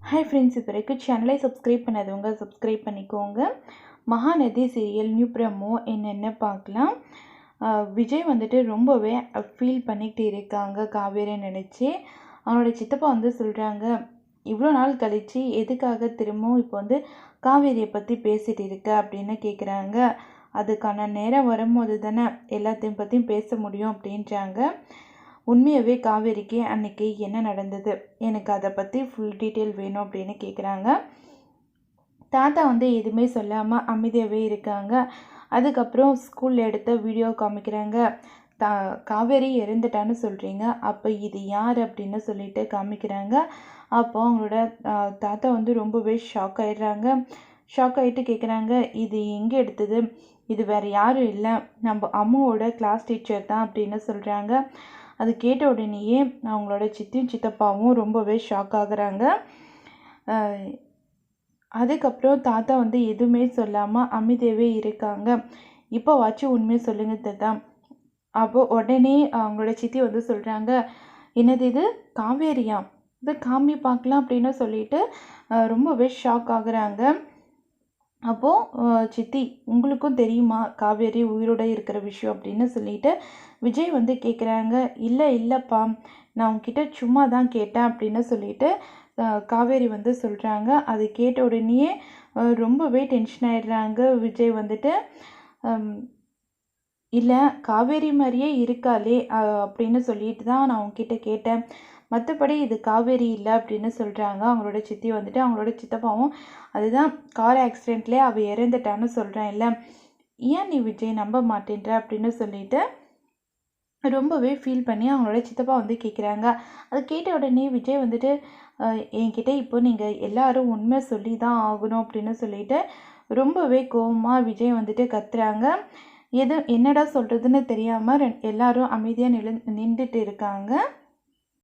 Hi friends, இது வரைக்கும் சேனலை சப்ஸ்கிரைப் பண்ணாதவங்க சப்ஸ்கிரைப் பண்ணிக்கோங்க. மகாநதி சீரியல் நியூ ப்ரமோ என்னென்ன பார்க்கலாம். விஜய் வந்துட்டு ரொம்பவே ஃபீல் பண்ணிக்கிட்டு இருக்காங்க காவேரி நினச்சி. அவனோட சித்தப்பா வந்து சொல்கிறாங்க, இவ்வளோ நாள் கழித்து எதுக்காக திரும்பவும் இப்போ வந்து காவேரியை பற்றி பேசிகிட்டு இருக்க அப்படின்னு கேட்குறாங்க. அதுக்கான நேரம் வரும்போது தானே எல்லாத்தையும் பற்றியும் பேச முடியும் அப்படின்றாங்க. உண்மையாகவே காவேரிக்கு அன்னைக்கு என்ன நடந்தது, எனக்கு அதை பற்றி ஃபுல் டீட்டெயில் வேணும் அப்படின்னு கேட்குறாங்க. தாத்தா வந்து எதுவுமே சொல்லாமல் அமைதியாகவே இருக்காங்க. அதுக்கப்புறம் ஸ்கூலில் எடுத்த வீடியோ காமிக்கிறாங்க. காவேரி இறந்துட்டான்னு சொல்கிறீங்க, அப்போ இது யார் அப்படின்னு சொல்லிட்டு காமிக்கிறாங்க. அப்போ அவங்களோட தாத்தா வந்து ரொம்பவே ஷாக் ஆகிடுறாங்க. ஷாக் ஆகிட்டு கேட்குறாங்க, இது எங்கே எடுத்தது, இது வேறு யாரும் இல்லை, நம்ம அம்மாவோட கிளாஸ் டீச்சர் தான் அப்படின்னு சொல்கிறாங்க. அது கேட்ட உடனேயே அவங்களோட சித்தியும் சித்தப்பாவும் ரொம்பவே ஷாக் ஆகுறாங்க. அதுக்கப்புறம் தாத்தா வந்து எதுவுமே சொல்லாமல் அமைதியாகவே இருக்காங்க. இப்போ வாச்சு உண்மையை சொல்லுங்க தாத்தா. அப்போ உடனே அவங்களோட சித்தி வந்து சொல்கிறாங்க, என்னது இது காவேரியா, இது காமி பார்க்கலாம் அப்படின்னு சொல்லிட்டு ரொம்பவே ஷாக் ஆகுறாங்க. அப்போது சித்தி, உங்களுக்கும் தெரியுமா காவேரி உயிரோடு இருக்கிற விஷயம் அப்படின்னு சொல்லிட்டு விஜய் வந்து கேட்குறாங்க. இல்லைப்பா, நான் உங்ககிட்ட சும்மா தான் கேட்டேன் அப்படின்னு சொல்லிட்டு காவேரி வந்து சொல்கிறாங்க. அது கேட்ட உடனேயே ரொம்பவே டென்ஷன் ஆகிடுறாங்க. விஜய் வந்துட்டு இல்லை காவேரி மாதிரியே இருக்காளே அப்படின்னு சொல்லிட்டு தான் நான் உங்ககிட்ட கேட்டேன், மற்றபடி இது காவேரி இல்லை அப்படின்னு சொல்கிறாங்க. அவங்களோட சித்தி வந்துட்டு அவங்களோட சித்தப்பாவும் அதுதான் கார் ஆக்சிடெண்ட்லேயே அவள் இறந்துட்டான்னு சொல்கிறேன் இல்லை, ஏன் நீ விஜய் நம்ப மாட்டேன்ற அப்படின்னு சொல்லிட்டு ரொம்பவே ஃபீல் பண்ணி அவங்களோட சித்தப்பா வந்து கேட்குறாங்க. அதை கேட்ட உடனே விஜய் வந்துட்டு என்கிட்ட இப்போ நீங்கள் எல்லாரும் உண்மை சொல்லி தான் ஆகணும் அப்படின்னு சொல்லிட்டு ரொம்பவே கோபமாக விஜய் வந்துட்டு கத்துறாங்க. என்னடா சொல்கிறதுன்னு தெரியாமல் எல்லாரும் அமைதியாக நின்றுட்டு இருக்காங்க.